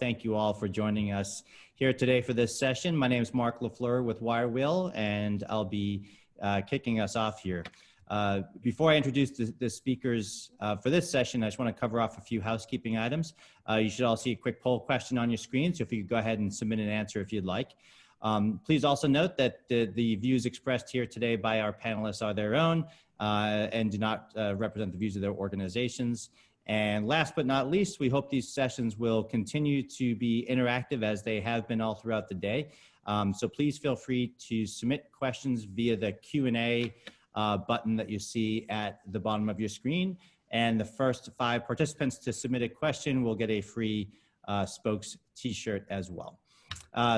thank you all for joining us here today for this session. My name is Mark LaFleur with WireWheel, and I'll be kicking us off here. Before I introduce the speakers for this session, I just want to cover off a few housekeeping items. You should all see a quick poll question on your screen, so if you could go ahead and submit an answer if you'd like. Please also note that the views expressed here today by our panelists are their own and do not represent the views of their organizations. And last but not least, we hope these sessions will continue to be interactive as they have been all throughout the day. So please feel free to submit questions via the Q&A button that you see at the bottom of your screen. And the first 5 participants to submit a question will get a free Spokes t-shirt as well.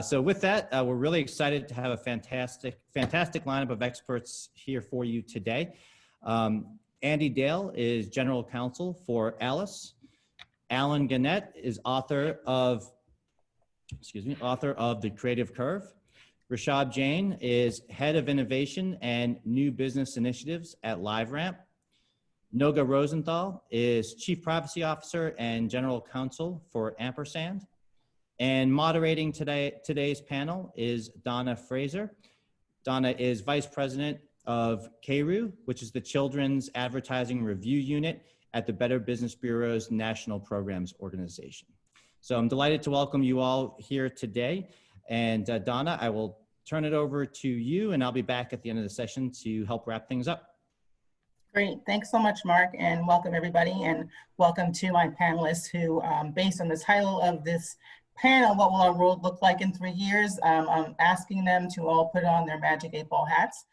So with that, we're really excited to have a fantastic lineup of experts here for you today. Andy Dale is General Counsel for Alice. Alan Gannett is author of The Creative Curve. Rashad Jain is Head of Innovation and New Business Initiatives at LiveRamp. Noga Rosenthal is Chief Privacy Officer and General Counsel for Ampersand. And moderating today's panel is Donna Fraser. Donna is Vice President of KRU, which is the Children's Advertising Review Unit at the Better Business Bureau's National Programs Organization. So I'm delighted to welcome you all here today. And Donna, I will turn it over to you, and I'll be back at the end of the session to help wrap things up. Great, thanks so much, Mark, and welcome everybody, and welcome to my panelists who, based on the title of this panel, what will our world look like in 3 years? I'm asking them to all put on their magic 8-ball hats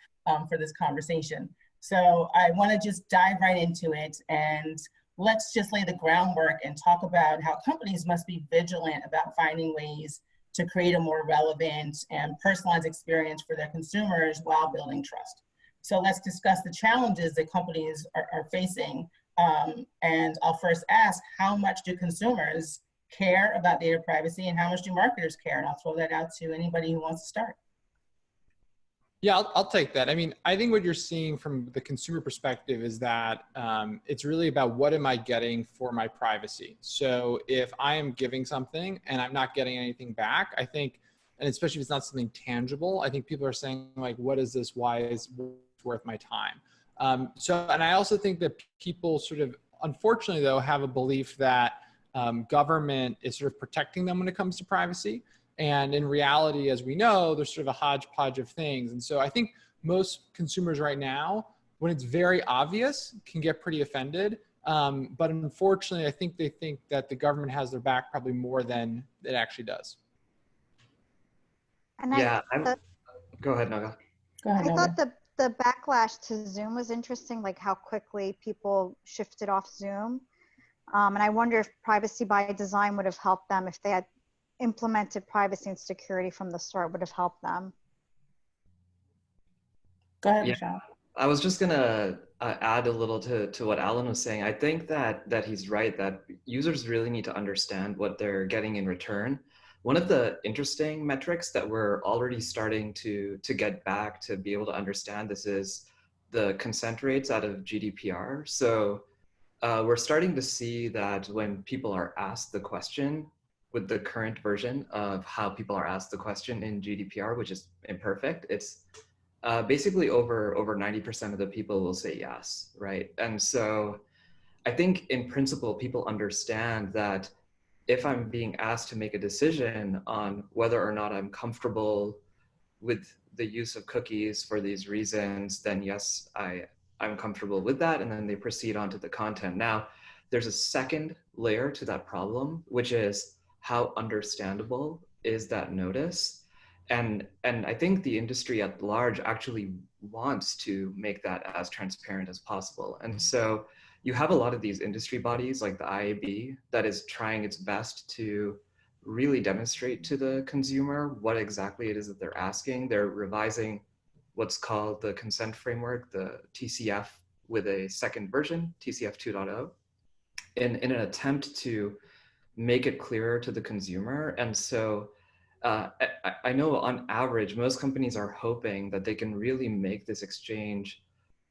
for this conversation. So I want to just dive right into it, and let's just lay the groundwork and talk about how companies must be vigilant about finding ways to create a more relevant and personalized experience for their consumers while building trust. So let's discuss the challenges that companies are facing. And I'll first ask, how much do consumers care about data privacy, and how much do marketers care? And I'll throw that out to anybody who wants to start. Yeah, I'll take that. I mean, I think what you're seeing from the consumer perspective is that it's really about what am I getting for my privacy. So if I am giving something and I'm not getting anything back, I think, and especially if it's not something tangible, I think people are saying like, what is this? Why is it worth my time? And I also think that people sort of, unfortunately though, have a belief that government is sort of protecting them when it comes to privacy. And in reality, as we know, there's sort of a hodgepodge of things. And so I think most consumers right now, when it's very obvious, can get pretty offended. But unfortunately, I think they think that the government has their back probably more than it actually does. And go ahead, Naga. Go ahead, I Noga. thought the backlash to Zoom was interesting, like how quickly people shifted off Zoom. And I wonder if privacy by design would have helped them if they had implemented privacy and security from the start, would have helped them. Go ahead, Yeah. Michelle. I was just gonna add a little to what Alan was saying. I think that he's right, that users really need to understand what they're getting in return. One of the interesting metrics that we're already starting to get back to be able to understand this is the consent rates out of GDPR. So we're starting to see that when people are asked the question, with the current version of how people are asked the question in GDPR, which is imperfect, it's basically over 90% of the people will say yes, right? And so I think in principle, people understand that if I'm being asked to make a decision on whether or not I'm comfortable with the use of cookies for these reasons, then yes, I'm comfortable with that. And then they proceed on to the content. Now, there's a second layer to that problem, which is how understandable is that notice? And I think the industry at large actually wants to make that as transparent as possible. And so you have a lot of these industry bodies like the IAB that is trying its best to really demonstrate to the consumer what exactly it is that they're asking. They're revising what's called the consent framework, the TCF, with a second version, TCF 2.0, in an attempt to make it clearer to the consumer. And so I know on average, most companies are hoping that they can really make this exchange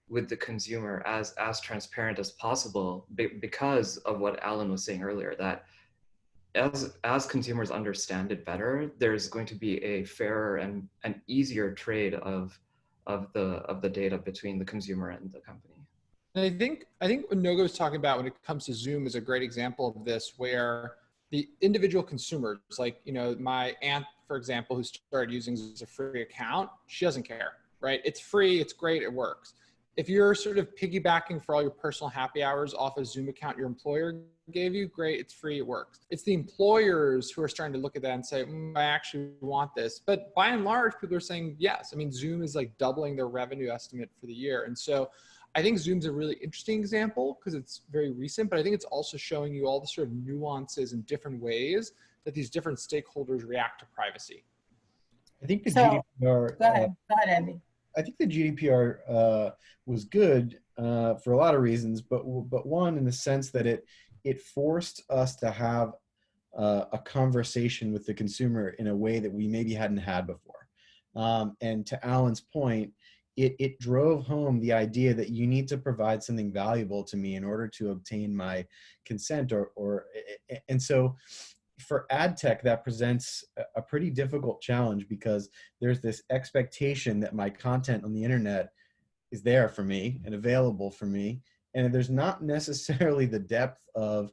with the consumer as transparent as possible because of what Alan was saying earlier, that as consumers understand it better, there's going to be a fairer and an easier trade of the data between the consumer and the company. And I think what Noga was talking about when it comes to Zoom is a great example of this, where the individual consumers, like, you know, my aunt, for example, who started using Zoom as a free account, she doesn't care, right? It's free, it's great, it works. If you're sort of piggybacking for all your personal happy hours off a Zoom account your employer gave you, great, it's free, it works. It's the employers who are starting to look at that and say, I actually want this. But by and large, people are saying yes. I mean, Zoom is like doubling their revenue estimate for the year. And so I think Zoom's a really interesting example because it's very recent, but I think it's also showing you all the sort of nuances and different ways that these different stakeholders react to privacy. I think the So, GDPR. Go ahead, Andy. I think the GDPR was good for a lot of reasons, but one in the sense that it forced us to have a conversation with the consumer in a way that we maybe hadn't had before. And to Alan's point, it drove home the idea that you need to provide something valuable to me in order to obtain my consent, and so for ad tech, that presents a pretty difficult challenge because there's this expectation that my content on the internet is there for me and available for me. And there's not necessarily the depth of,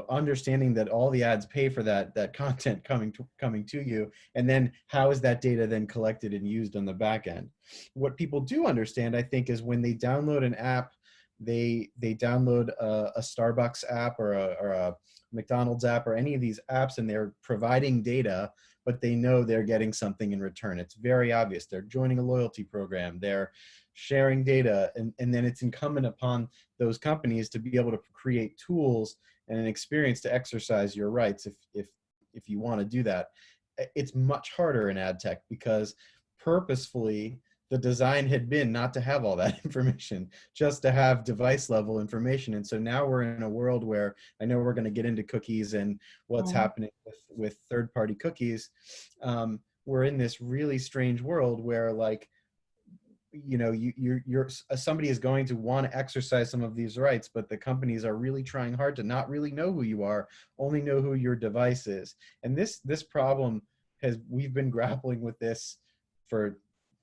understanding that all the ads pay for that content coming to you. And then how is that data then collected and used on the back end? What people do understand, I think, is when they download an app, they download a Starbucks app or a McDonald's app or any of these apps, and they're providing data, but they know they're getting something in return. It's very obvious. They're joining a loyalty program. They're sharing data. And then it's incumbent upon those companies to be able to create tools and an experience to exercise your rights if you want to do that. It's much harder in ad tech because purposefully the design had been not to have all that information, just to have device level information. And so now we're in a world where I know we're going to get into cookies and what's happening with third-party cookies. We're in this really strange world where, like, somebody is going to want to exercise some of these rights, but the companies are really trying hard to not really know who you are, only know who your device is. And this problem we've been grappling with this for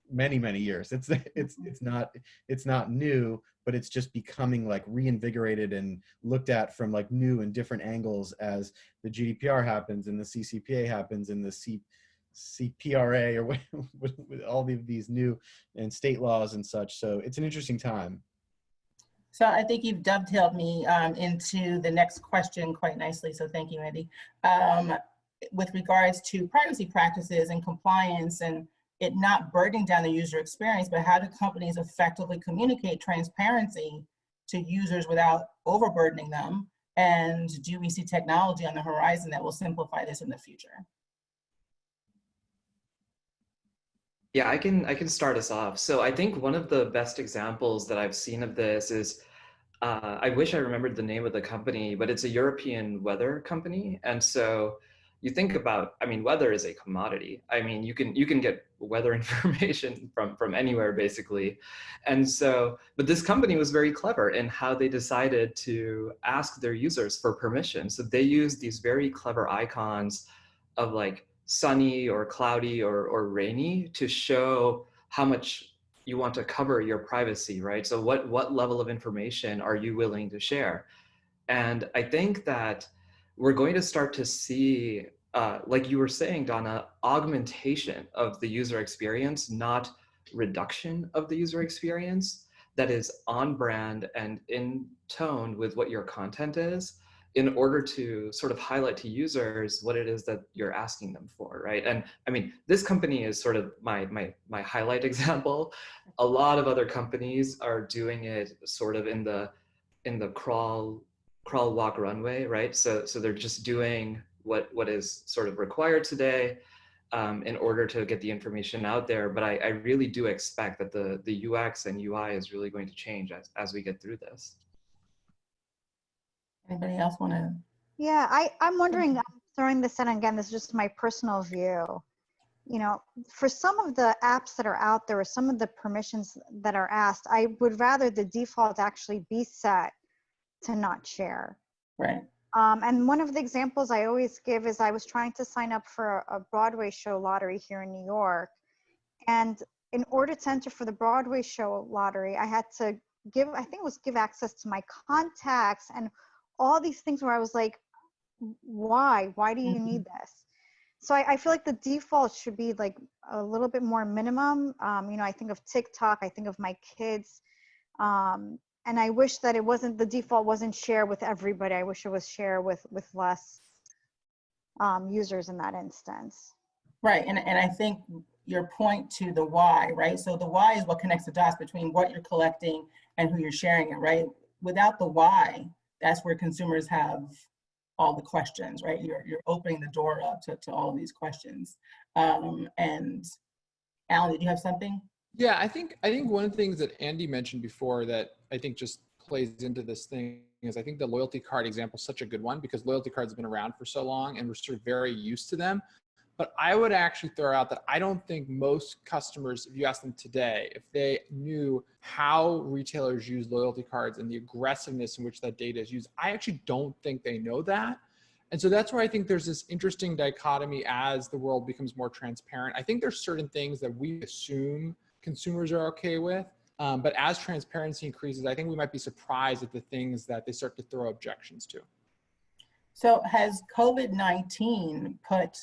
many years. It's not new, but it's just becoming like reinvigorated and looked at from like new and different angles as the GDPR happens and the CCPA happens and the CPRA or with all of these new and state laws and such. So it's an interesting time. So I think you've dovetailed me into the next question quite nicely. So thank you, Andy. With regards to privacy practices and compliance and it not burdening down the user experience, but how do companies effectively communicate transparency to users without overburdening them? And do we see technology on the horizon that will simplify this in the future? Yeah, I can start us off. So I think one of the best examples that I've seen of this is, I wish I remembered the name of the company, but it's a European weather company. And so you think about, I mean, weather is a commodity. I mean, you can get weather information from anywhere basically. And so, but this company was very clever in how they decided to ask their users for permission. So they used these very clever icons of like sunny or cloudy or rainy to show how much you want to cover your privacy, right? So what level of information are you willing to share? And I think that we're going to start to see, like you were saying, Donna, augmentation of the user experience, not reduction of the user experience, that is on brand and in tone with what your content is, in order to sort of highlight to users what it is that you're asking them for, right? And I mean, this company is sort of my highlight example. A lot of other companies are doing it sort of in the crawl, walk, runway, right? So they're just doing what is sort of required today in order to get the information out there. But I really do expect that the UX and UI is really going to change as we get through this. Anybody else want to? Yeah, I'm wondering, I'm throwing this in again, this is just my personal view. You know, for some of the apps that are out there or some of the permissions that are asked, I would rather the default actually be set to not share. Right. And one of the examples I always give is I was trying to sign up for a Broadway show lottery here in New York. And in order to enter for the Broadway show lottery, I had to give, I think it was give access to my contacts and all these things where I was like, why do you need this? So I feel like the default should be like a little bit more minimum. You know, I think of TikTok, I think of my kids. And I wish that it wasn't, the default wasn't share with everybody. I wish it was share with less users in that instance. Right, and I think your point to the why, right? So the why is what connects the dots between what you're collecting and who you're sharing it, right? Without the why, that's where consumers have all the questions, right? You're opening the door up to all of these questions. And Alan, did you have something? Yeah, I think one of the things that Andy mentioned before that I think just plays into this thing is I think the loyalty card example is such a good one because loyalty cards have been around for so long and we're sort of very used to them. But I would actually throw out that I don't think most customers, if you ask them today, if they knew how retailers use loyalty cards and the aggressiveness in which that data is used, I actually don't think they know that. And so that's where I think there's this interesting dichotomy as the world becomes more transparent. I think there's certain things that we assume consumers are okay with, but as transparency increases, I think we might be surprised at the things that they start to throw objections to. So has COVID-19 put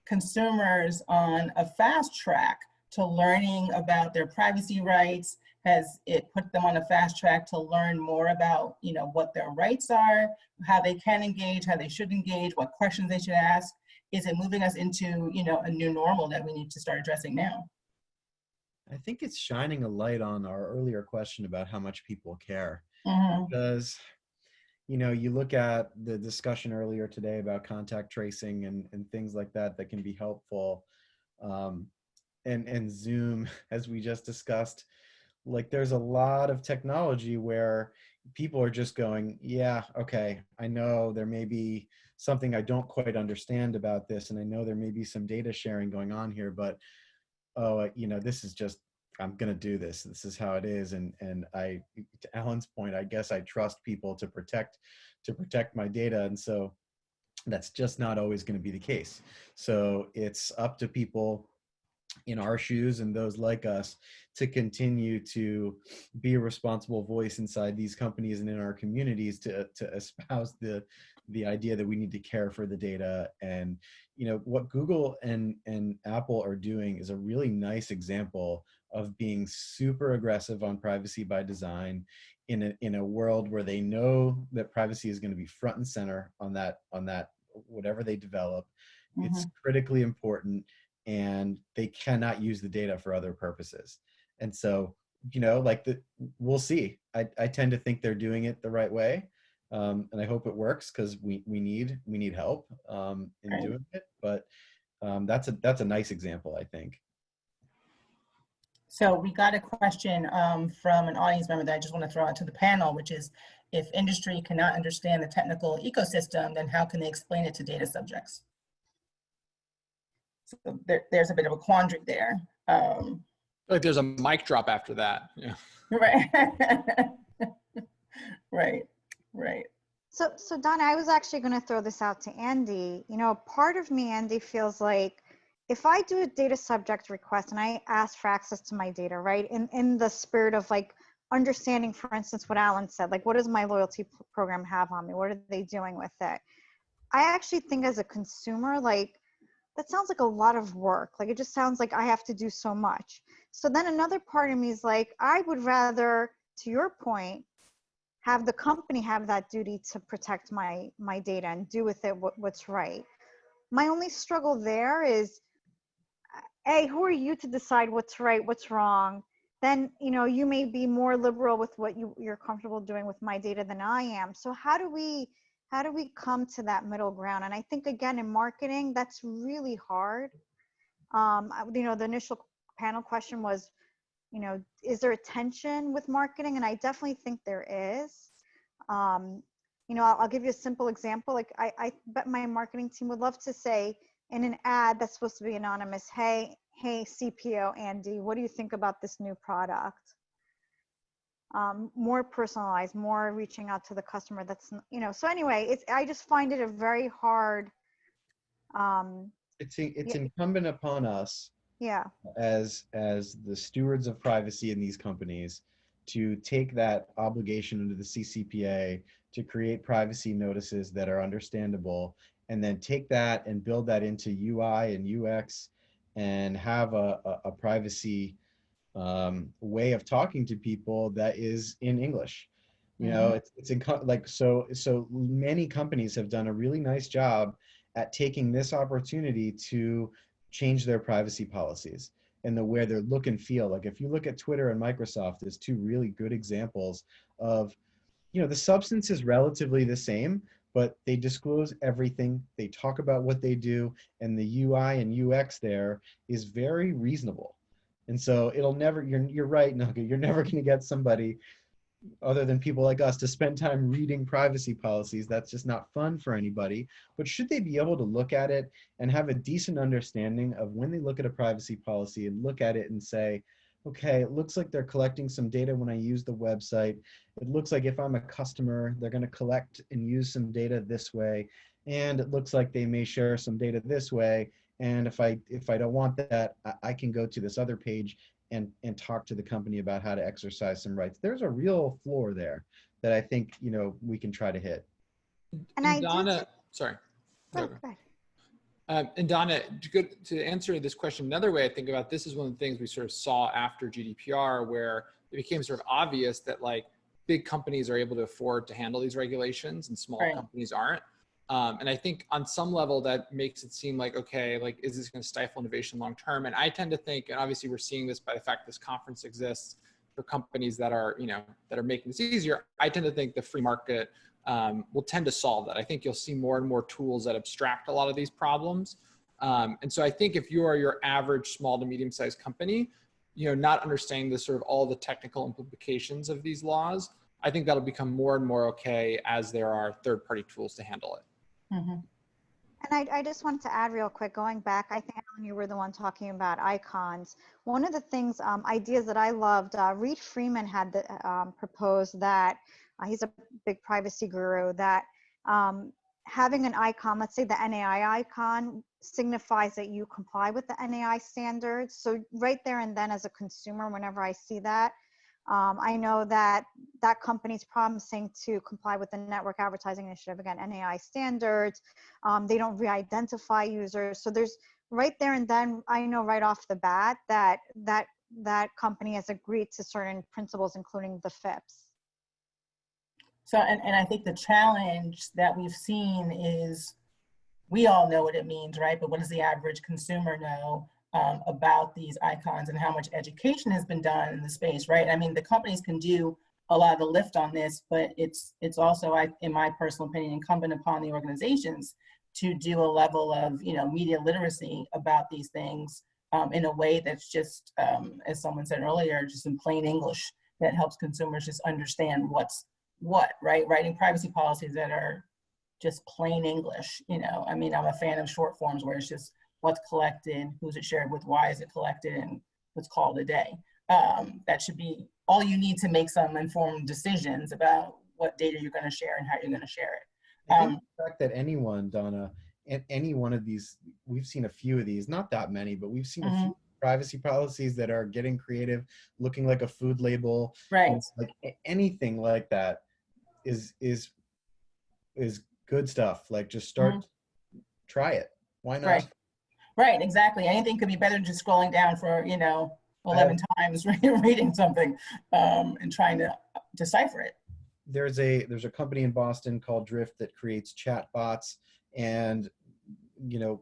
consumers on a fast track to learning about their privacy rights? Has it put them on a fast track to learn more about, you know, what their rights are, how they can engage, how they should engage, what questions they should ask? Is it moving us into, you know, a new normal that we need to start addressing now? I think it's shining a light on our earlier question about how much people care. Mm-hmm. Because, you know, you look at the discussion earlier today about contact tracing and things like that that can be helpful. And Zoom, as we just discussed, like there's a lot of technology where people are just going, yeah, okay, I know there may be something I don't quite understand about this, and I know there may be some data sharing going on here, but oh, you know, this is just, I'm going to do this. This is how it is. And I, to Alan's point, I guess I trust people to protect my data. And so that's just not always going to be the case. So it's up to people in our shoes and those like us to continue to be a responsible voice inside these companies and in our communities to espouse the idea that we need to care for the data. And you know what Google and Apple are doing is a really nice example of being super aggressive on privacy by design in a world where they know that privacy is going to be front and center on that whatever they develop. Mm-hmm. It's critically important, and they cannot use the data for other purposes. And so, you know, like we'll see. I tend to think they're doing it the right way. And I hope it works because we need help in doing it. But that's a nice example, I think. So we got a question from an audience member that I just want to throw out to the panel, which is, if industry cannot understand the technical ecosystem, then how can they explain it to data subjects? So there's a bit of a quandary there. Like there's a mic drop after that. Yeah. Right. Right. So Donna, I was actually going to throw this out to Andy. You know, part of me, Andy, feels like if I do a data subject request and I ask for access to my data, right, in the spirit of like understanding, for instance, what Alan said, like what does my loyalty program have on me? What are they doing with it? I actually think as a consumer, like that sounds like a lot of work. Like it just sounds like I have to do so much. So then another part of me is like, I would rather, to your point, have the company have that duty to protect my data and do with it what's right. My only struggle there is, A, who are you to decide what's right, what's wrong? Then, you know, you may be more liberal with what you're comfortable doing with my data than I am. So how do we come to that middle ground? And I think, again, in marketing, that's really hard. You know, the initial panel question was, you know, is there a tension with marketing? And I definitely think there is. You know, I'll give you a simple example. Like I bet my marketing team would love to say in an ad that's supposed to be anonymous, hey CPO Andy, what do you think about this new product? more personalized, more reaching out to the customer. That's, you know, so anyway, I just find it a very hard. It's Yeah. incumbent upon us Yeah. as the stewards of privacy in these companies to take that obligation under the CCPA to create privacy notices that are understandable, and then take that and build that into UI and UX, and have a privacy way of talking to people that is in English. You know, like, so many companies have done a really nice job at taking this opportunity to change their privacy policies and the way their look and feel. Like if you look at Twitter and Microsoft as two really good examples of, you know, the substance is relatively the same, but they disclose everything. They talk about what they do, and the UI and UX there is very reasonable. And so it'll never, you're right, Nugget, you're never going to get somebody other than people like us to spend time reading privacy policies. That's just not fun for anybody. But should they be able to look at it and have a decent understanding of when they look at a privacy policy and look at it and say, okay, it looks like they're collecting some data when I use the website. It looks like if I'm a customer, they're going to collect and use some data this way. And it looks like they may share some data this way. And if I don't want that, I can go to this other page and talk to the company about how to exercise some rights. There's a real floor there that I think, you know, we can try to hit. And Donna, sorry. Go ahead. And Donna, to answer this question another way I think about this is one of the things we sort of saw after GDPR, where it became sort of obvious that like big companies are able to afford to handle these regulations and small companies aren't. And I think on some level that makes it seem like, okay, like, is this going to stifle innovation long term? And I tend to think, and obviously we're seeing this by the fact this conference exists for companies that are, you know, that are making this easier. I tend to think the free market will tend to solve that. I think you'll see more and more tools that abstract a lot of these problems. And so I think if you are your average small to medium sized company, you know, not understanding the sort of all the technical implications of these laws, I think that'll become more and more okay as there are third party tools to handle it. And I just wanted to add real quick, going back, I think, Alan, you were the one talking about icons. One of the things, ideas that I loved, Reed Freeman had proposed that, he's a big privacy guru, that having an icon, let's say the NAI icon, signifies that you comply with the NAI standards. So right there and then as a consumer, whenever I see that, I know that that company's promising to comply with the Network Advertising Initiative, again, NAI standards. They don't re-identify users. So there's right there and then, I know right off the bat that that company has agreed to certain principles, including the FIPS. So, and I think the challenge that we've seen is, we all know what it means, right? But what does the average consumer know about these icons, and how much education has been done in the space, right? I mean, the companies can do a lot of the lift on this, but it's also, in my personal opinion, incumbent upon the organizations to do a level of, you know, media literacy about these things in a way that's just, as someone said earlier, just in plain English, that helps consumers just understand what's what, right? Writing privacy policies that are just plain English, you know. I mean, I'm a fan of short forms where it's just what's collected, who's it shared with, why is it collected, and what's called a day. That should be all you need to make some informed decisions about what data you're going to share and how you're going to share it. I think the fact that anyone, Donna, and any one of these, we've seen a few of these, not that many, but we've seen a few privacy policies that are getting creative, looking like a food label, right? Like anything like that is good stuff. Like, just start, try it. Why not? Right, exactly. Anything could be better than just scrolling down for, you know, 11 times reading something and trying to decipher it. There's a company in Boston called Drift that creates chat bots, and you know,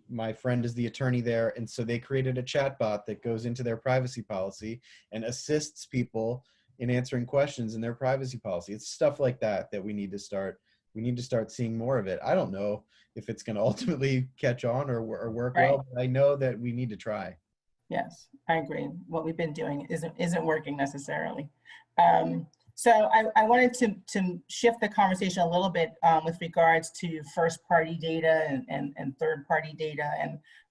my friend is the attorney there, and so they created a chat bot that goes into their privacy policy and assists people in answering questions in their privacy policy. It's stuff like that we need to start. We need to start seeing more of it. I don't know if it's going to ultimately catch on or work well, but I know that we need to try. Yes, I agree. What we've been doing isn't working necessarily. So I wanted to shift the conversation a little bit with regards to first-party data and third-party data,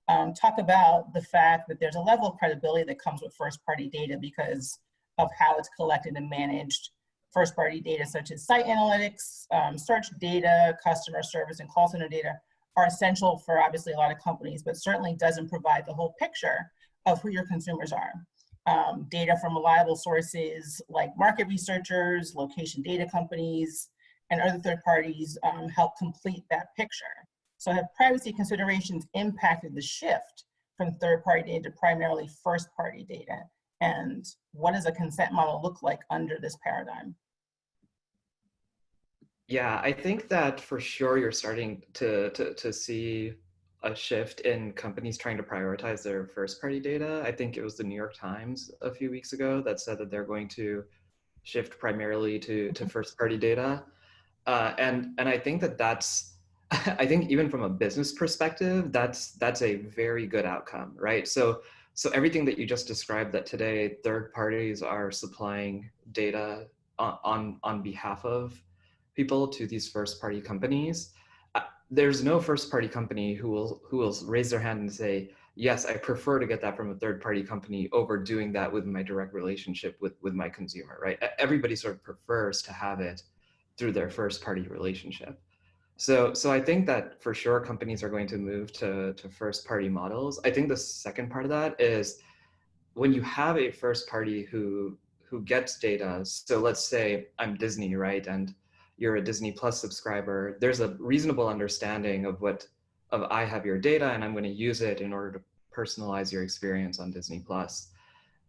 and talk about the fact that there's a level of credibility that comes with first-party data, because of how it's collected and managed. First-party data such as site analytics, search data, customer service, and call center data are essential for obviously a lot of companies, but certainly doesn't provide the whole picture of who your consumers are. Data from reliable sources like market researchers, location data companies, and other third parties help complete that picture. So have privacy considerations impacted the shift from third-party data to primarily first-party data? And what does a consent model look like under this paradigm? Yeah, I think that for sure you're starting to see a shift in companies trying to prioritize their first-party data. I think it was the New York Times a few weeks ago that said that they're going to shift primarily to first-party data. And I think that's, I think even from a business perspective, that's a very good outcome, right? So everything that you just described, that today third parties are supplying data on behalf of people to these first party companies. There's no first party company who will raise their hand and say, yes, I prefer to get that from a third party company over doing that with my direct relationship with my consumer, right? Everybody sort of prefers to have it through their first party relationship. So I think that for sure companies are going to move to first party models. I think the second part of that is when you have a first party who gets data. So let's say I'm Disney, right? And you're a Disney Plus subscriber. There's a reasonable understanding of I have your data and I'm going to use it in order to personalize your experience on Disney Plus.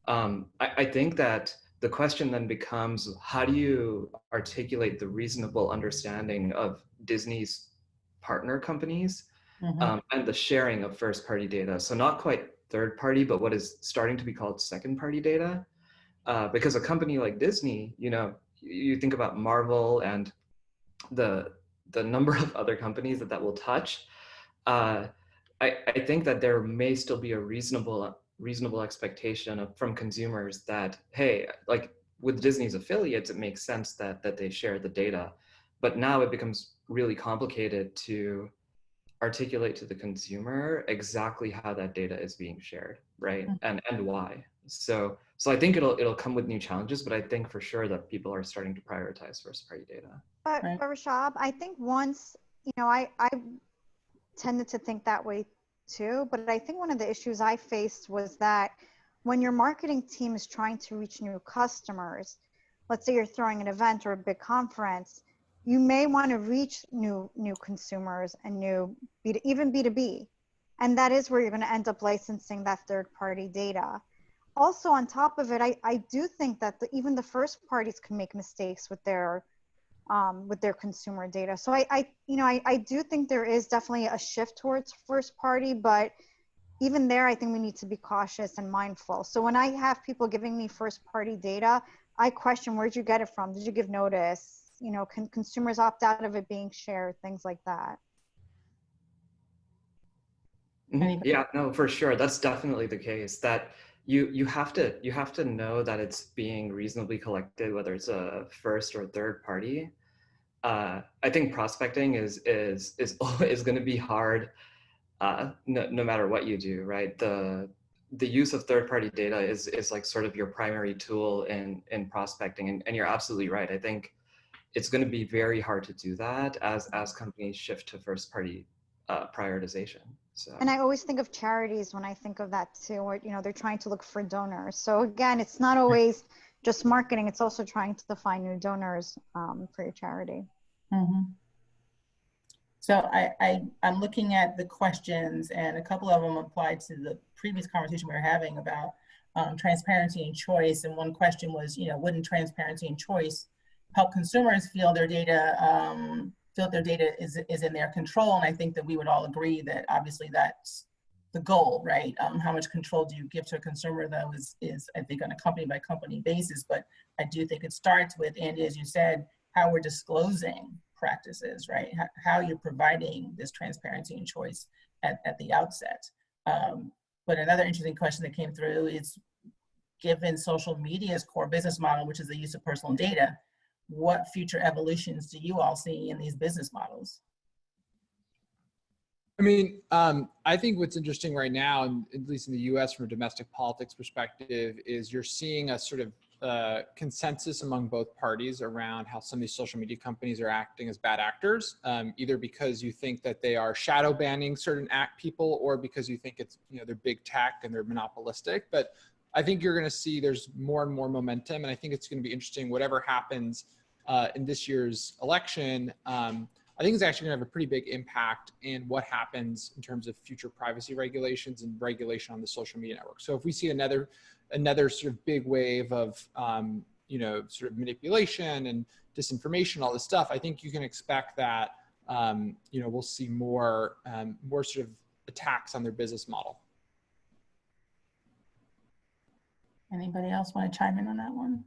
I think that the question then becomes, how do you articulate the reasonable understanding of Disney's partner companies and the sharing of first party data? So not quite third party, but what is starting to be called second party data. Because a company like Disney, you think about Marvel and the number of other companies that will touch. I think that there may still be a reasonable expectation from consumers that, hey, like with Disney's affiliates, it makes sense that they share the data, but now it becomes really complicated to articulate to the consumer exactly how that data is being shared, right? And why. So I think it'll come with new challenges, but I think for sure that people are starting to prioritize first party data. But Rashab, I think once, I tended to think that way too, but I think one of the issues I faced was that when your marketing team is trying to reach new customers, let's say you're throwing an event or a big conference, you may want to reach new consumers and even B2B. And that is where you're going to end up licensing that third party data. Also on top of it, I do think that even the first parties can make mistakes with their consumer data. So I do think there is definitely a shift towards first party, but even there, I think we need to be cautious and mindful. So when I have people giving me first party data, I question, where'd you get it from? Did you give notice? Can consumers opt out of it being shared? Things like that. Yeah, no, for sure. That's definitely the case, that you have to know that it's being reasonably collected, whether it's a first or third party. I think prospecting is going to be hard, no matter what you do, right? The use of third party data is like sort of your primary tool in prospecting, and you're absolutely right. I think it's going to be very hard to do that as companies shift to first party prioritization. So. And I always think of charities when I think of that too, where they're trying to look for donors. So again, it's not always just marketing; it's also trying to find new donors for your charity. So I'm looking at the questions, and a couple of them apply to the previous conversation we were having about transparency and choice. And one question was, wouldn't transparency and choice help consumers feel their data is in their control? And I think that we would all agree that obviously that's the goal, right? How much control do you give to a consumer, though, is I think on a company by company basis. But I do think it starts with, Andy, as you said, how we're disclosing practices, right? How you're providing this transparency and choice at the outset. But another interesting question that came through is, given social media's core business model, which is the use of personal data, what future evolutions do you all see in these business models? I mean, I think what's interesting right now, and at least in the US from a domestic politics perspective, is you're seeing a sort of consensus among both parties around how some of these social media companies are acting as bad actors, either because you think that they are shadow banning certain people, or because you think it's, you know, they're big tech and they're monopolistic. But I think you're going to see there's more and more momentum, and I think it's going to be interesting. Whatever happens in this year's election, I think it's actually going to have a pretty big impact in what happens in terms of future privacy regulations and regulation on the social media network. So if we see another sort of big wave of, you know, sort of manipulation and disinformation, all this stuff, I think you can expect that, you know, we'll see more sort of attacks on their business model. Anybody else want to chime in on that one?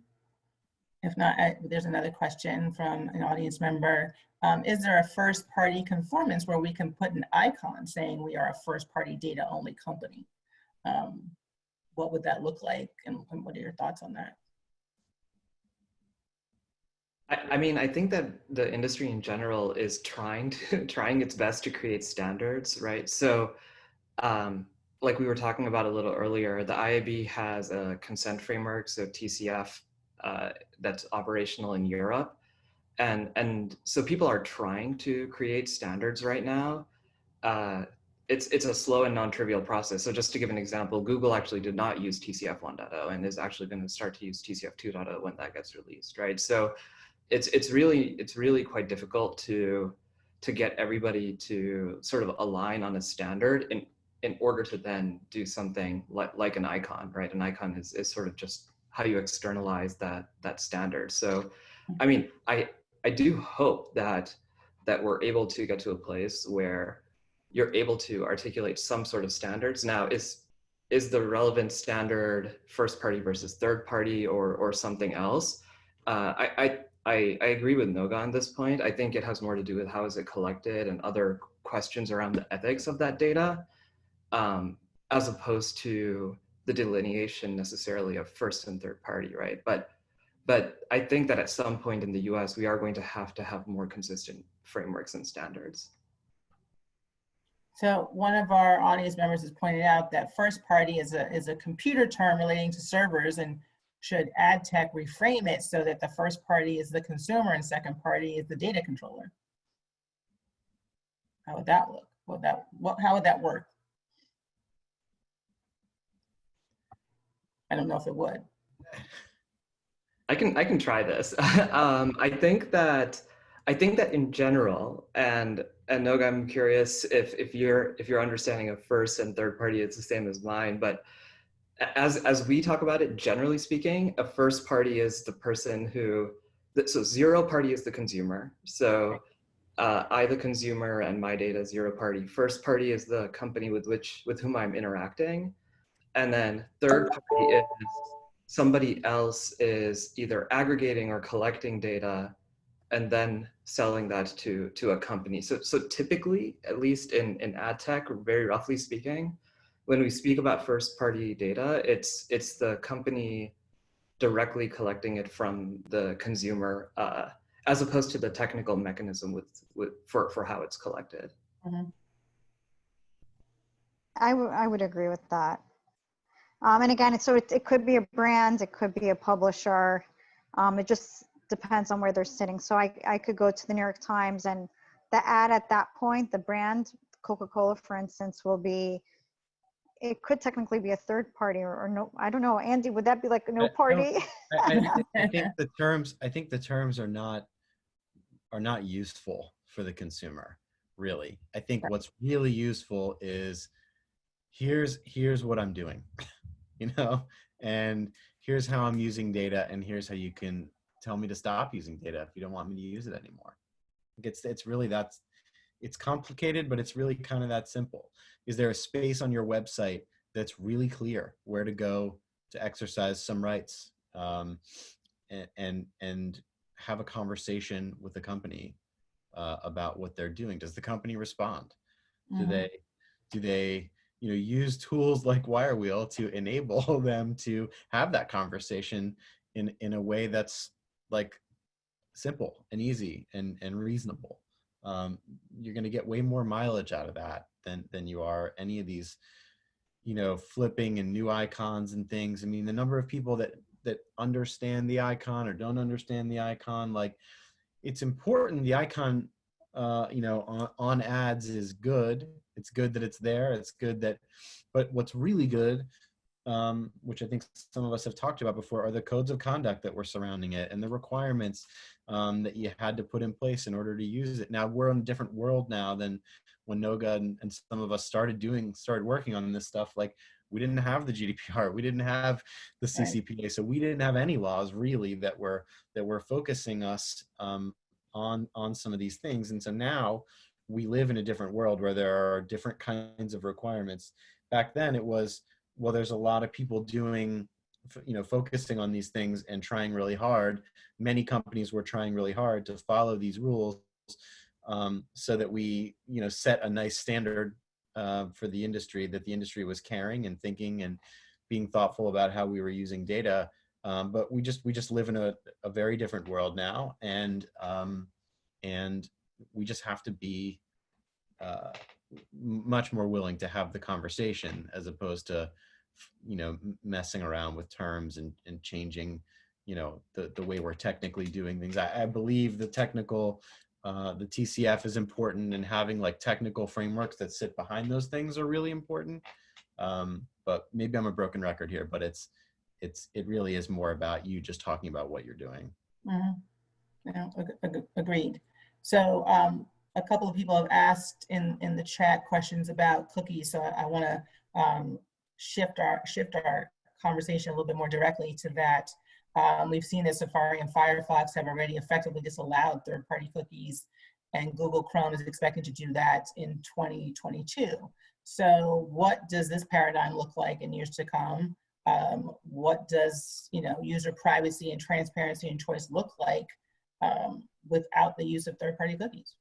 If not, there's another question from an audience member. Is there a first party conformance where we can put an icon saying we are a first party data only company? What would that look like? And what are your thoughts on that? I mean, I think that the industry in general is trying its best to create standards, right? So, like we were talking about a little earlier, the IAB has a consent framework, so TCF, that's operational in Europe, and so people are trying to create standards right now. It's a slow and non-trivial process. So just to give an example, Google actually did not use TCF 1.0 and is actually going to start to use TCF 2.0 when that gets released, right? So it's really quite difficult to get everybody to sort of align on a standard in order to then do something like an icon, right? An icon is sort of just how you externalize that standard. So, I mean, I do hope that we're able to get to a place where you're able to articulate some sort of standards. Now, is the relevant standard first party versus third party or something else? I agree with Noga on this point. I think it has more to do with how is it collected and other questions around the ethics of that data, as opposed to the delineation necessarily of first and third party, right? But I think that at some point in the US, we are going to have more consistent frameworks and standards. So one of our audience members has pointed out that first party is a computer term relating to servers, and should ad tech reframe it so that the first party is the consumer and second party is the data controller? How would that look? How would that work? I don't know if it would. I can try this. I think that in general, and Noga, I'm curious if your understanding of first and third party is the same as mine, but as we talk about it, generally speaking, a first party is the person so zero party is the consumer. So I, the consumer, and my data, zero party. First party is the company with whom I'm interacting. And then third party is somebody else is either aggregating or collecting data and then selling that to a company. So typically, at least in ad tech, very roughly speaking, when we speak about first party data, it's the company directly collecting it from the consumer, as opposed to the technical mechanism for how it's collected. Mm-hmm. I would agree with that. And again, it could be a brand, it could be a publisher. It just depends on where they're sitting. So I could go to the New York Times, and the ad at that point, the brand, Coca-Cola, for instance, it could technically be a third party or no, I don't know. Andy, would that be like a no party? I think the terms are not useful for the consumer, really. I think what's really useful is here's what I'm doing, you know, and here's how I'm using data, and here's how you can tell me to stop using data if you don't want me to use it anymore. It's really it's complicated, but it's really kind of that simple. Is there a space on your website that's really clear where to go to exercise some rights, and have a conversation with the company about what they're doing? Does the company respond? Mm-hmm. Do they use tools like Wirewheel to enable them to have that conversation in a way that's like simple and easy and reasonable? You're going to get way more mileage out of that than you are any of these, flipping and new icons and things. I mean, the number of people that that understand the icon or don't understand the icon. Like, it's important. The icon, you know, on ads is good. It's good that it's there. It's good that, but what's really good, which I think some of us have talked about before, are the codes of conduct that were surrounding it and the requirements that you had to put in place in order to use it. Now we're in a different world now than when Noga and some of us started working on this stuff. Like, we didn't have the GDPR, we didn't have the CCPA, so we didn't have any laws really that were focusing us on some of these things. And so now we live in a different world where there are different kinds of requirements. Back then it was, well, there's a lot of people doing, you know, focusing on these things and trying really hard. Many companies were trying really hard to follow these rules, so that we, you know, set a nice standard for the industry, that the industry was caring and thinking and being thoughtful about how we were using data. But we just live in a very different world now, and we just have to be much more willing to have the conversation, as opposed to, you know, messing around with terms and changing, you know, the way we're technically doing things. I believe the technical, the TCF is important, and having like technical frameworks that sit behind those things are really important. But maybe I'm a broken record here, but it really is more about you just talking about what you're doing. Mm-hmm. Yeah, agreed. So a couple of people have asked in the chat questions about cookies. So I want to shift our conversation a little bit more directly to that. We've seen that Safari and Firefox have already effectively disallowed third-party cookies, and Google Chrome is expected to do that in 2022. So what does this paradigm look like in years to come? What does, you know, user privacy and transparency and choice look like without the use of third-party cookies?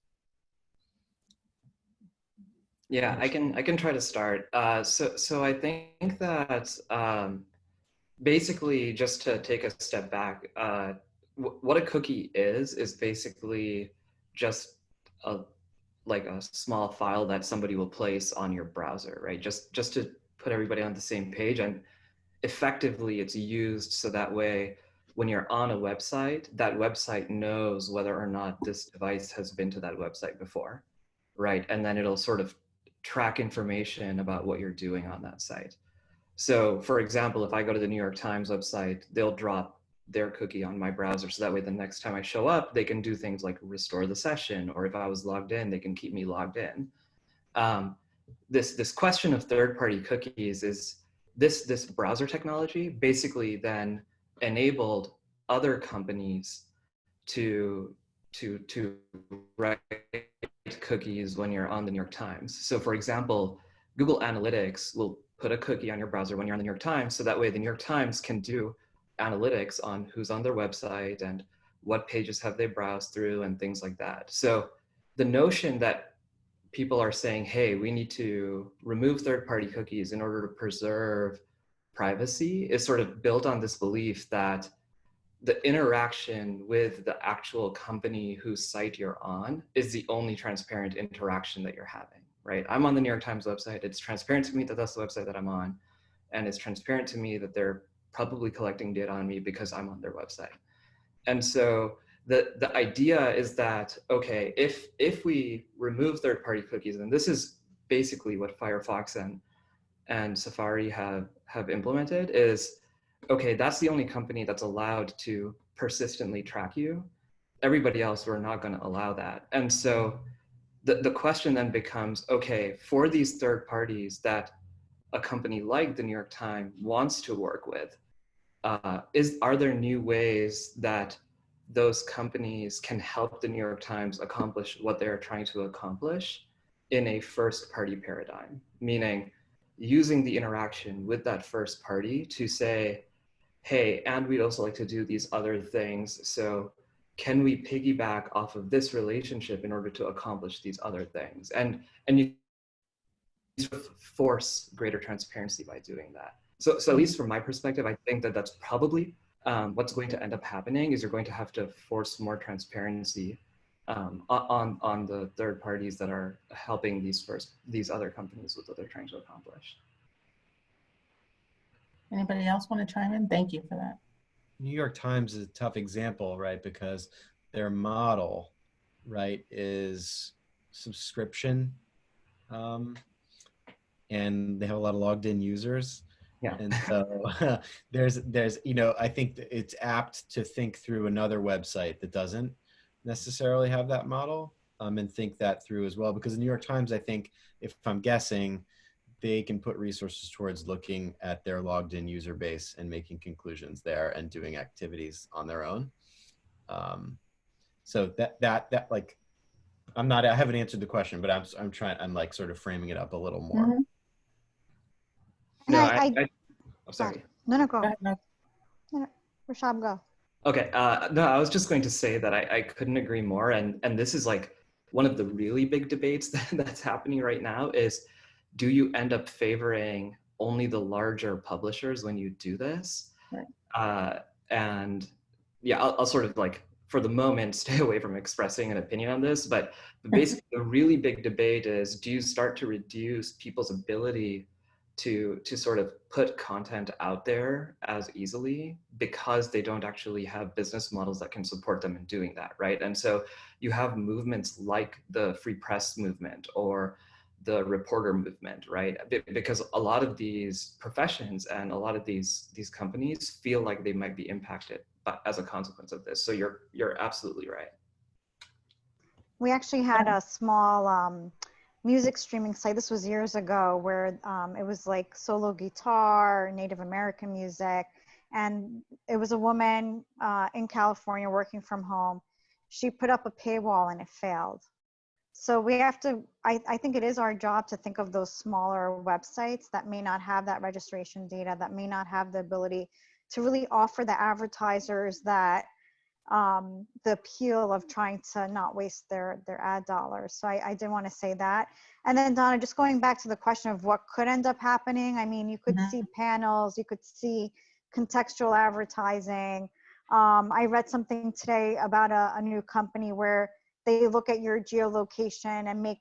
Yeah, I can try to start. So I think that basically, just to take a step back, what a cookie is basically just like a small file that somebody will place on your browser, right? Just to put everybody on the same page. And effectively, it's used so that way, when you're on a website, that website knows whether or not this device has been to that website before, right? And then it'll sort of track information about what you're doing on that site. So for example, if I go to the New York Times website, they'll drop their cookie on my browser, so that way the next time I show up, they can do things like restore the session, or if I was logged in, they can keep me logged in. This question of third-party cookies is this browser technology basically then enabled other companies to write cookies when you're on the New York Times. So for example, Google Analytics will put a cookie on your browser when you're on the New York Times, so that way the New York Times can do analytics on who's on their website and what pages have they browsed through and things like that. So the notion that people are saying, hey, we need to remove third-party cookies in order to preserve privacy is sort of built on this belief that the interaction with the actual company whose site you're on is the only transparent interaction that you're having, right? I'm on the New York Times website. It's transparent to me that that's the website that I'm on. And it's transparent to me that they're probably collecting data on me because I'm on their website. And so the idea is that, okay, if we remove third-party cookies, and this is basically what Firefox and Safari have implemented, is, okay, that's the only company that's allowed to persistently track you. Everybody else, we're not going to allow that. And so the question then becomes, okay, for these third parties that a company like the New York Times wants to work with, are there new ways that those companies can help the New York Times accomplish what they're trying to accomplish in a first party paradigm? Meaning using the interaction with that first party to say, hey, and we'd also like to do these other things. So can we piggyback off of this relationship in order to accomplish these other things? And you force greater transparency by doing that. So at least from my perspective, I think that that's probably what's going to end up happening is you're going to have to force more transparency on the third parties that are helping these other companies with what they're trying to accomplish. Anybody else want to chime in? Thank you for that. New York Times is a tough example, right? Because their model, right, is subscription, and they have a lot of logged in users. Yeah. And so there's, you know, I think that it's apt to think through another website that doesn't necessarily have that model, and think that through as well. Because the New York Times, I think, if I'm guessing, they can put resources towards looking at their logged in user base and making conclusions there and doing activities on their own. So that like, I haven't answered the question, but I'm like sort of framing it up a little more. Mhm. No, And I'm sorry. No, Go go. ahead, Mark. No, Rashab, go. Okay. No, I was just going to say that I couldn't agree more. And this is like one of the really big debates that's happening right now is, do you end up favoring only the larger publishers when you do this? Right. And yeah, I'll sort of like, for the moment, stay away from expressing an opinion on this. But basically, the really big debate is, do you start to reduce people's ability to sort of put content out there as easily because they don't actually have business models that can support them in doing that, right? And so you have movements like the free press movement or the reporter movement, right? Because a lot of these professions and a lot of these companies feel like they might be impacted as a consequence of this. So you're absolutely right. We actually had a small music streaming site. This was years ago, where it was like solo guitar, Native American music. And it was a woman in California working from home. She put up a paywall and it failed. So we have to, I think it is our job to think of those smaller websites that may not have that registration data, that may not have the ability to really offer the advertisers that the appeal of trying to not waste their ad dollars. So I did want to say that. And then Donna, just going back to the question of what could end up happening. I mean, you could see panels, you could see contextual advertising. I read something today about a new company where they look at your geolocation and make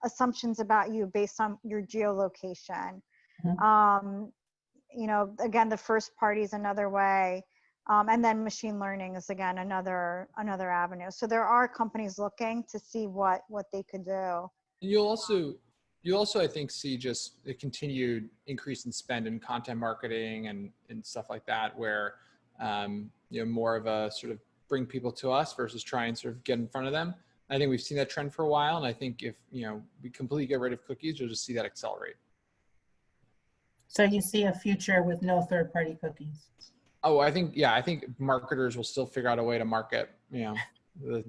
assumptions about you based on your geolocation. You know, again, the first party is another way. And then machine learning is, again, another avenue. So there are companies looking to see what they could do. You'll also, I think, see just the continued increase in spend in content marketing and stuff like that, where you know, more of a sort of bring people to us versus try and sort of get in front of them. I think we've seen that trend for a while, and I think if, you know, we completely get rid of cookies, you'll just see that accelerate. So you see a future with no third-party cookies? Oh, I think marketers will still figure out a way to market. You know,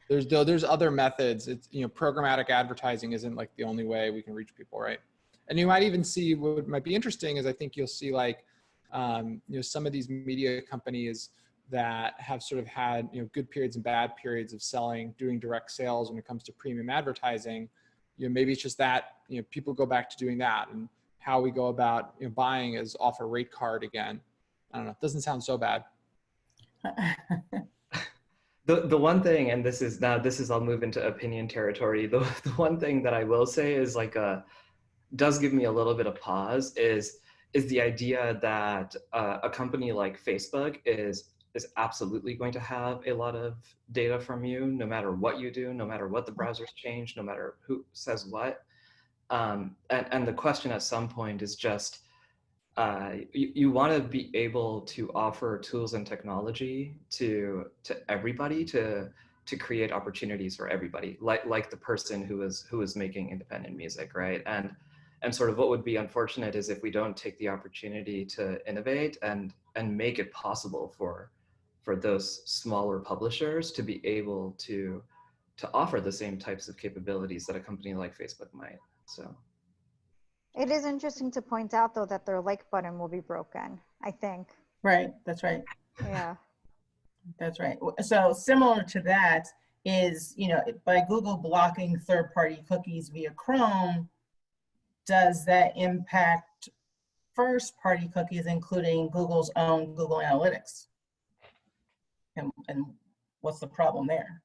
there's other methods. It's, you know, programmatic advertising isn't like the only way we can reach people, right? And you might even see, what might be interesting is, I think you'll see, like, you know, some of these media companies that have sort of had, you know, good periods and bad periods of doing direct sales when it comes to premium advertising. You know, maybe it's just that, you know, people go back to doing that, and how we go about, you know, buying is off a rate card again. I don't know. It doesn't sound so bad. The one thing, and this is I'll move into opinion territory. The one thing that I will say is, like, does give me a little bit of pause is the idea that a company like Facebook is absolutely going to have a lot of data from you, no matter what you do, no matter what the browsers change, no matter who says what. And the question at some point is just, you want to be able to offer tools and technology to everybody to create opportunities for everybody, like the person who is making independent music, right? And sort of what would be unfortunate is if we don't take the opportunity to innovate and make it possible for those smaller publishers to be able to offer the same types of capabilities that a company like Facebook might. So It is interesting to point out, though, that their like button will be broken, I think. Right, that's right. Yeah. That's right. So similar to that is, you know, by Google blocking third-party cookies via Chrome, does that impact first-party cookies, including Google's own Google Analytics? And what's the problem there?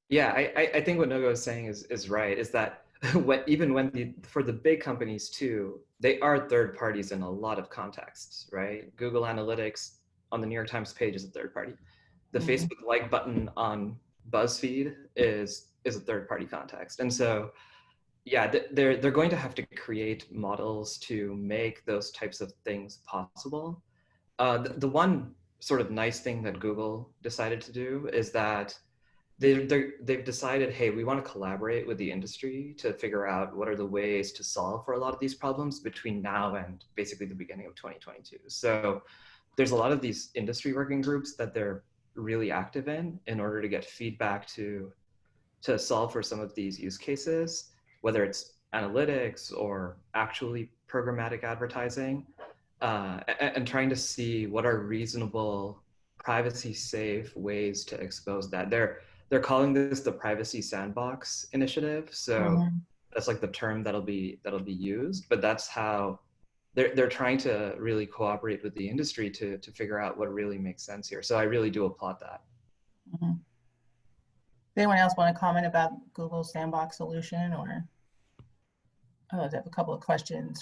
Yeah, I think what Nogo is saying is right, is that for the big companies too, they are third parties in a lot of contexts, right? Google Analytics on the New York Times page is a third party. The Mhm. Facebook like button on BuzzFeed is a third party context. And so, yeah, they're going to have to create models to make those types of things possible. The one sort of nice thing that Google decided to do is that they've decided, hey, we want to collaborate with the industry to figure out what are the ways to solve for a lot of these problems between now and basically the beginning of 2022. So there's a lot of these industry working groups that they're really active in order to get feedback to solve for some of these use cases, whether it's analytics or actually programmatic advertising, and trying to see what are reasonable, privacy safe ways to expose that. They're calling this the Privacy Sandbox Initiative. So Mhm. that's like the term that'll be used, but that's how they're trying to really cooperate with the industry to figure out what really makes sense here. So I really do applaud that. Mhm. Does anyone else want to comment about Google's sandbox solution, or? Oh, I have a couple of questions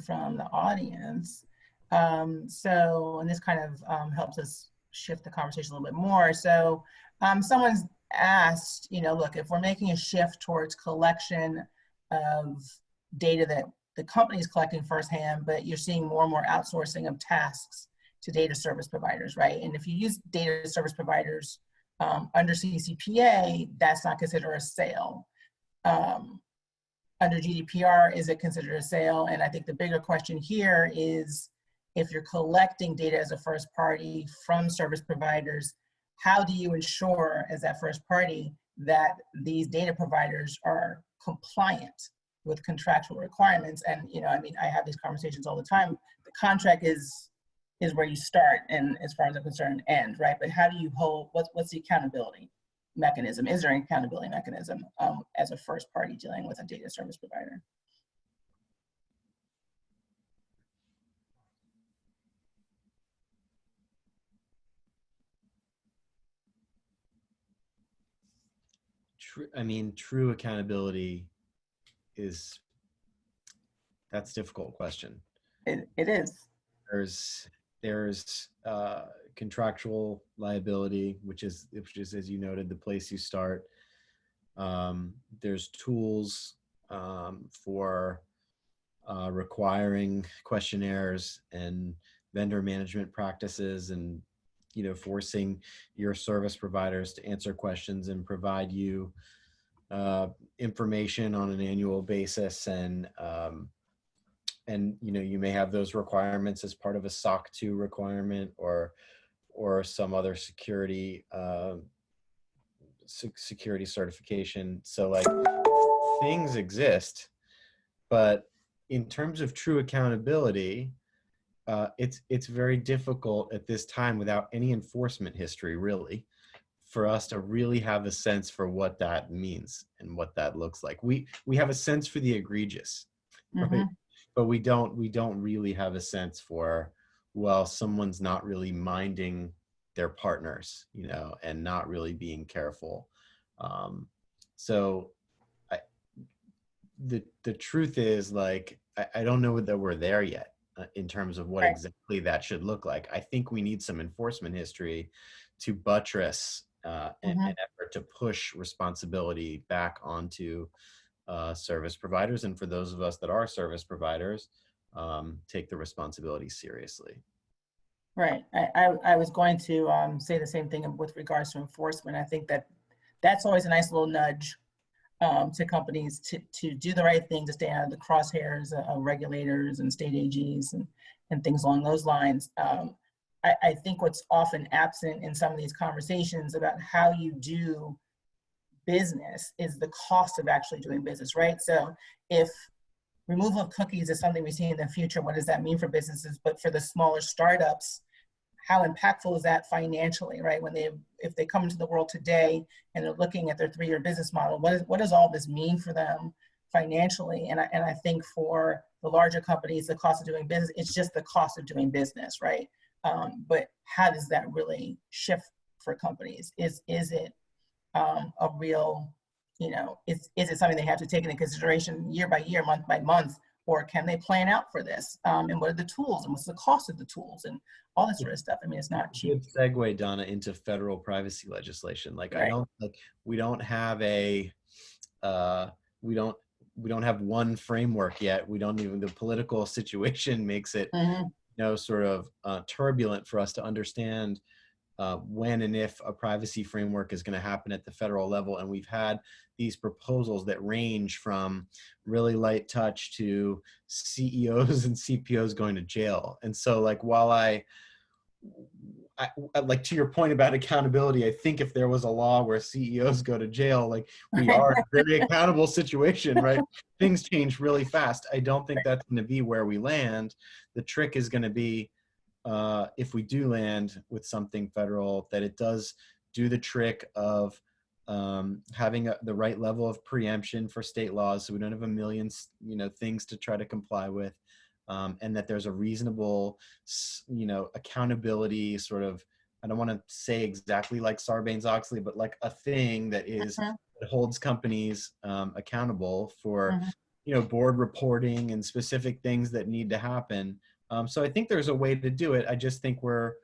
from the audience. And this kind of helps us shift the conversation a little bit more. So someone's asked, look, if we're making a shift towards collection of data that the company is collecting firsthand, but you're seeing more and more outsourcing of tasks to data service providers, right? And if you use data service providers under CCPA, that's not considered a sale. Under GDPR, is it considered a sale? And I think the bigger question here is, if you're collecting data as a first party from service providers, how do you ensure as that first party that these data providers are compliant with contractual requirements? And I have these conversations all the time. The contract is where you start, and as far as I'm concerned, end, right? But how do you hold, what's the accountability mechanism? Is there an accountability mechanism as a first party dealing with a data service provider? True accountability that's a difficult question. It is. There's contractual liability, which is, as you noted, the place you start. There's tools for requiring questionnaires and vendor management practices, and forcing your service providers to answer questions and provide you information on an annual basis. And you may have those requirements as part of a SOC 2 requirement or some other security security certification. So like, things exist, but in terms of true accountability, it's very difficult at this time, without any enforcement history really, for us to really have a sense for what that means and what that looks like. We have a sense for the egregious, right? Mm-hmm. But we don't really have a sense for, well, someone's not really minding their partners, and not really being careful. So the truth is, like, I don't know that we're there yet in terms of what Right. exactly that should look like. I think we need some enforcement history to buttress an effort to push responsibility back onto service providers, and for those of us that are service providers, take the responsibility seriously. Right. I was going to say the same thing with regards to enforcement. I think that's always a nice little nudge to companies to do the right thing, to stay out of the crosshairs of regulators and state AGs and things along those lines. I think what's often absent in some of these conversations about how you do business is the cost of actually doing business, right? So if removal of cookies is something we see in the future, what does that mean for businesses? But for the smaller startups, how impactful is that financially, right? If they come into the world today and they're looking at their 3-year business model, what does all this mean for them financially? And I think for the larger companies, the cost of doing business, it's just the cost of doing business, right? But how does that really shift for companies? Is it a real, is it something they have to take into consideration year by year, month by month? Or can they plan out for this? And what are the tools and what's the cost of the tools and all this sort of stuff? I mean, it's not cheap. Good segue, Donna, into federal privacy legislation. Like, Right. we don't have a, we don't have one framework yet. We don't even, the political situation makes it, sort of turbulent for us to understand when and if a privacy framework is going to happen at the federal level. And we've had these proposals that range from really light touch to CEOs and CPOs going to jail. And so, like, while I like, to your point about accountability, I think if there was a law where CEOs go to jail, like, we are in a very accountable situation, right? Things change really fast. I don't think that's going to be where we land. The trick is going to be, if we do land with something federal, that it does do the trick of having the right level of preemption for state laws, so we don't have a million, things to try to comply with. And that there's a reasonable, accountability sort of, I don't want to say exactly like Sarbanes-Oxley, but like a thing that is, that holds companies accountable for, board reporting and specific things that need to happen. So I think there's a way to do it. I just think we're,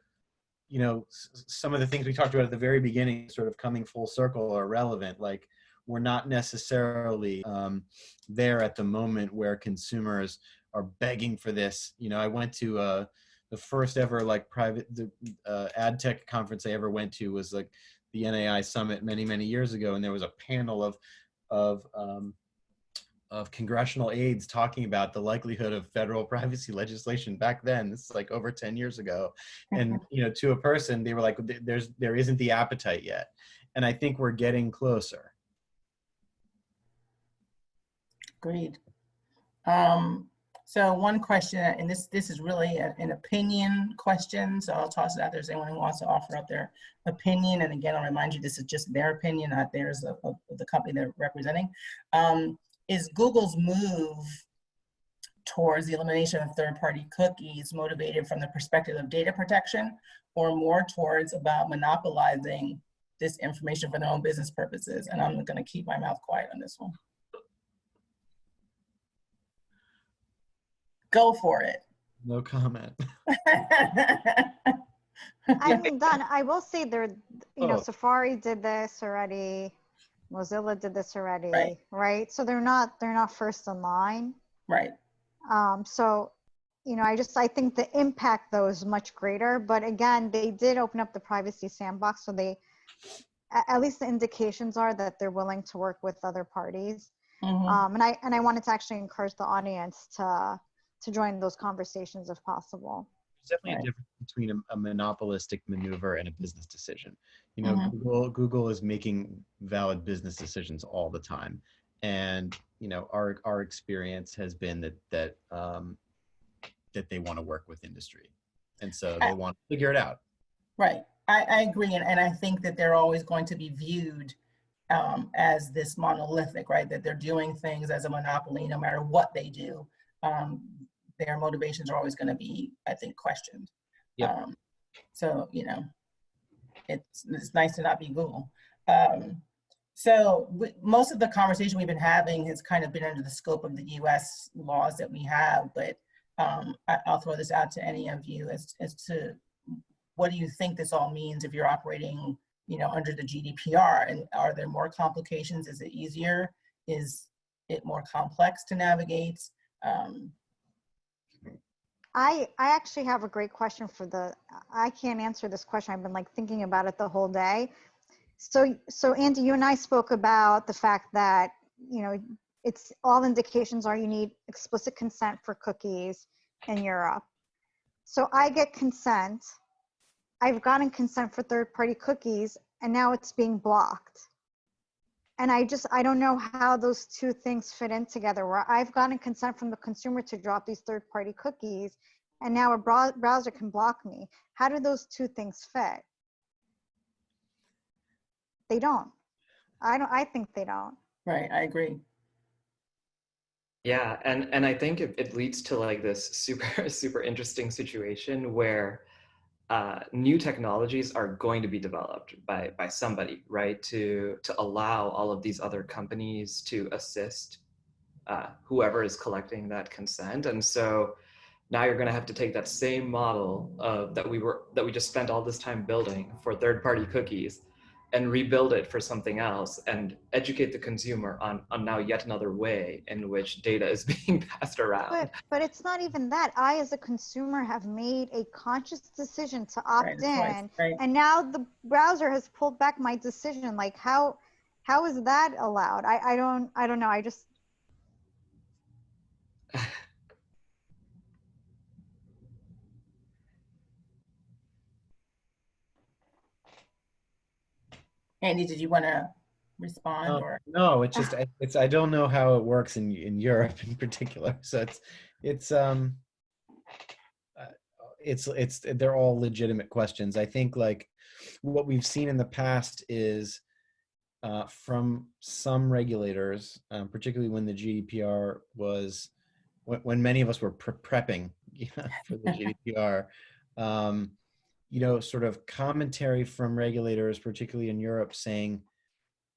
some of the things we talked about at the very beginning sort of coming full circle are relevant. Like, we're not necessarily there at the moment where consumers are begging for this. I went to the first ever like private ad tech conference I ever went to was like the NAI summit many, many years ago. And there was a panel of congressional aides talking about the likelihood of federal privacy legislation back then. This is like over 10 years ago. And, to a person, they were like, there isn't the appetite yet. And I think we're getting closer. Agreed. So one question, and this is really an opinion question, so I'll toss it out there if anyone who wants to offer up their opinion. And again, I'll remind you, this is just their opinion, not theirs of the company they're representing. Is Google's move towards the elimination of third-party cookies motivated from the perspective of data protection, or more towards about monopolizing this information for their own business purposes? And I'm going to keep my mouth quiet on this one. Go for it. No comment. I mean, Don, I will say Safari did this already. Mozilla did this already, right? So they're not first in line. Right. So, I think the impact though is much greater, but again, they did open up the privacy sandbox. So they, at least the indications are that they're willing to work with other parties. And I wanted to actually encourage the audience to join those conversations if possible. There's definitely a difference between a monopolistic maneuver and a business decision. Google is making valid business decisions all the time. And, our experience has been that they want to work with industry. And so they want to figure it out. Right. I agree. And I think that they're always going to be viewed as this monolithic, right? That they're doing things as a monopoly, no matter what they do. Their motivations are always going to be, I think, questioned. Yep. So, it's nice to not be Google. So most of the conversation we've been having has kind of been under the scope of the US laws that we have, but I'll throw this out to any of you as to what do you think this all means if you're operating, under the GDPR, and are there more complications? Is it easier? Is it more complex to navigate? I actually have a great question I can't answer this question. I've been thinking about it the whole day. So Andy, you and I spoke about the fact that, it's all indications are you need explicit consent for cookies in Europe. So I get consent. I've gotten consent for third-party cookies, and now it's being blocked. And I don't know how those two things fit in together, where I've gotten consent from the consumer to drop these third-party cookies, and now a browser can block me. How do those two things fit? They don't. I think they don't. Right, I agree. Yeah, and I think it leads to like this super interesting situation where new technologies are going to be developed by somebody, right? To allow all of these other companies to assist whoever is collecting that consent. And so now you're going to have to take that same model that we just spent all this time building for third-party cookies and rebuild it for something else and educate the consumer on now yet another way in which data is being passed around. But it's not even that. I, as a consumer, have made a conscious decision to opt in, right. and now the browser has pulled back my decision. Like, how is that allowed? I don't know. I just. Andy, did you want to respond or? No, it's just I don't know how it works in Europe in particular. So it's they're all legitimate questions. I think like what we've seen in the past is from some regulators, particularly when the GDPR was when many of us were prepping for the GDPR. You know, sort of commentary from regulators, particularly in Europe, saying,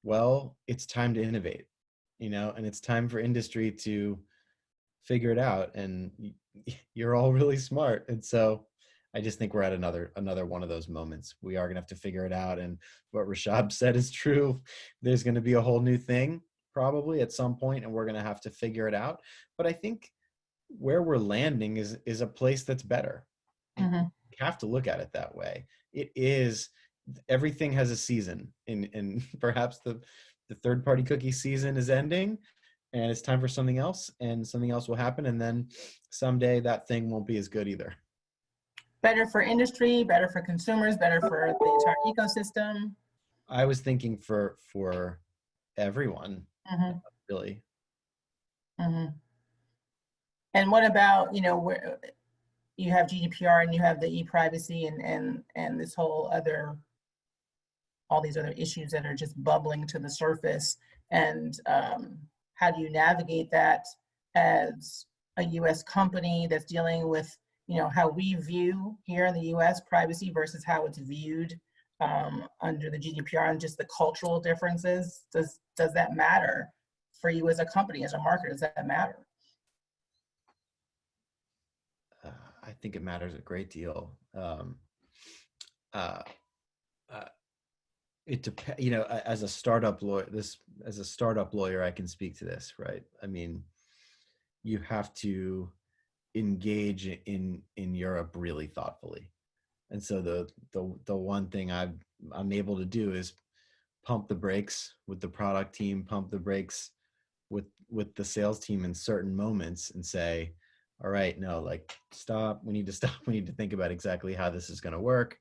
well, it's time to innovate, you know, and it's time for industry to figure it out. And you're all really smart. And so I just think we're at another one of those moments. We are going to have to figure it out. And what Rashab said is true. There's going to be a whole new thing probably at some point, and we're going to have to figure it out. But I think where we're landing is a place that's better. Mm-hmm. You have to look at it that way. It is, everything has a season, and perhaps the third-party cookie season is ending and it's time for something else, and something else will happen, and then someday that thing won't be as good either. Better for industry, better for consumers, better for the entire ecosystem. I was thinking for everyone, Mm-hmm. really. Mm-hmm. And what about, you know, where you have GDPR and you have the e-privacy and this whole other, all these other issues that are just bubbling to the surface, and how do you navigate that as a U.S. company that's dealing with, you know, how we view here in the U.S. privacy versus how it's viewed under the GDPR, and just the cultural differences? Does that matter for you as a company, as a marketer? Does that matter? I think it matters a great deal. It depends, you know, as a startup lawyer, I can speak to this, right? I mean, you have to engage in Europe really thoughtfully. And so the one thing I'm able to do is pump the brakes with the product team, pump the brakes with the sales team in certain moments, and say, all right, no, like, stop. We need to stop. We need to think about exactly how this is going to work.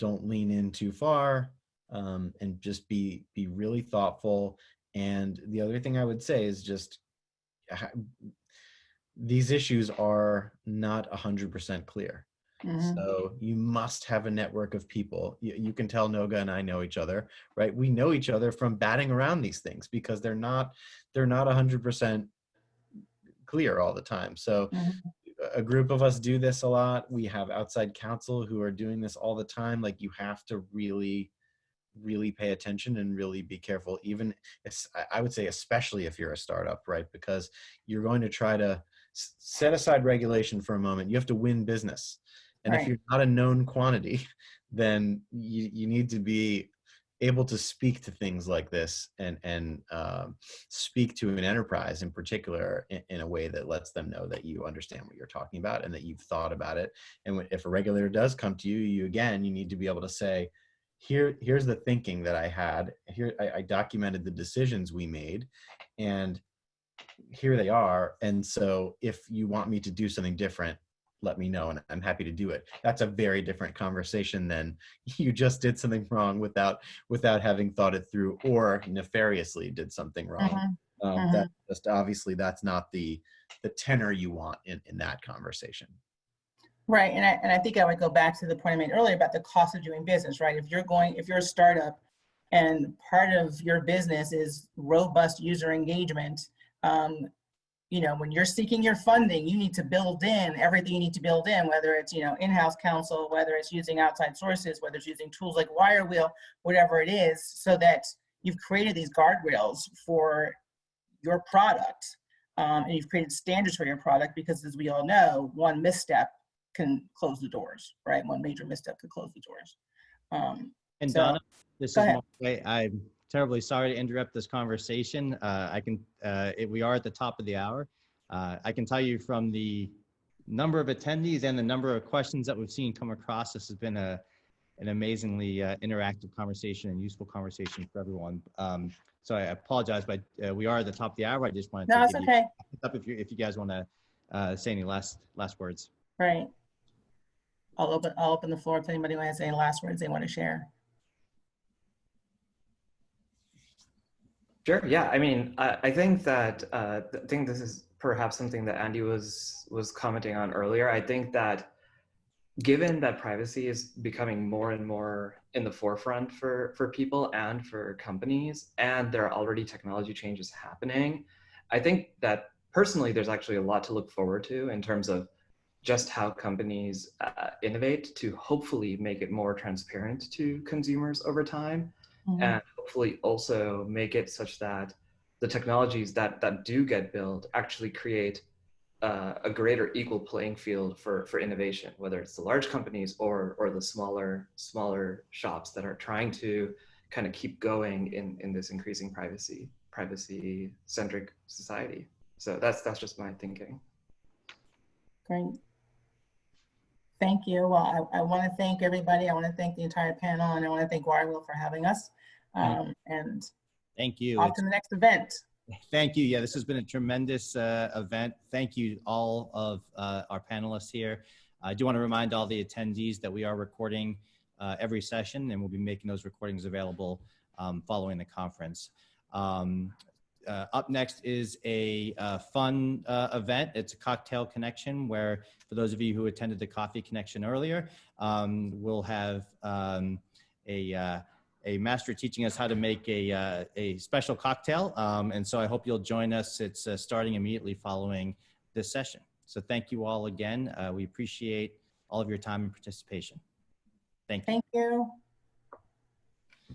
Don't lean in too far, and just be really thoughtful. And the other thing I would say is just these issues are not 100% clear. Mm-hmm. So you must have a network of people. You can tell Noga and I know each other, right? We know each other from batting around these things because they're not 100% clear all the time. So mm-hmm. A group of us do this a lot. We have outside counsel who are doing this all the time. Like, you have to really, really pay attention and really be careful. Even, I would say, especially if you're a startup, right? Because you're going to try to set aside regulation for a moment. You have to win business. And right. If you're not a known quantity, then you need to be able to speak to things like this and speak to an enterprise in particular in a way that lets them know that you understand what you're talking about and that you've thought about it. And if a regulator does come to you, you need to be able to say, here's the thinking that I had. Here, I documented the decisions we made, and here they are. And so if you want me to do something different, let me know, and I'm happy to do it. That's a very different conversation than you just did something wrong without having thought it through, or nefariously did something wrong. Mm-hmm. That just obviously that's not the tenor you want in that conversation. Right, and I think I would go back to the point I made earlier about the cost of doing business, right? If you're a startup and part of your business is robust user engagement, you know, when you're seeking your funding, you need to build in everything you need to build in, whether it's, you know, in-house counsel, whether it's using outside sources, whether it's using tools like Wirewheel, whatever it is, so that you've created these guardrails for your product, and you've created standards for your product, because as we all know, one misstep can close the doors, right? One major misstep could close the doors. And So, Donna, this go is ahead. Mark. I'm terribly sorry to interrupt this conversation. We are at the top of the hour. I can tell you from the number of attendees and the number of questions that we've seen come across, this has been an amazingly interactive conversation and useful conversation for everyone. So I apologize, but we are at the top of the hour. I just wanted No, to it's give okay. you up if you guys want to say any last words. Right. I'll open the floor if anybody has any last words they want to share. Sure. Yeah. I mean, I think that I think this is perhaps something that Andy was commenting on earlier. I think that given that privacy is becoming more and more in the forefront for people and for companies, and there are already technology changes happening, I think that personally, there's actually a lot to look forward to in terms of just how companies innovate to hopefully make it more transparent to consumers over time, and hopefully also make it such that the technologies that do get built actually create a greater equal playing field for innovation, whether it's the large companies or the smaller shops that are trying to kind of keep going in this increasing privacy centric society. So that's just my thinking. Great. Thank you. Well, I want to thank everybody. I want to thank the entire panel, and I want to thank Wirewheel for having us. And thank you. off to the next event. Thank you. Yeah, this has been a tremendous event. Thank you all of our panelists here. I do want to remind all the attendees that we are recording every session, and we'll be making those recordings available following the conference. Up next is a fun event. It's a cocktail connection where, for those of you who attended the coffee connection earlier, we'll have a master teaching us how to make a special cocktail. And so I hope you'll join us. It's starting immediately following this session. So thank you all again. We appreciate all of your time and participation. Thank you. Thank you.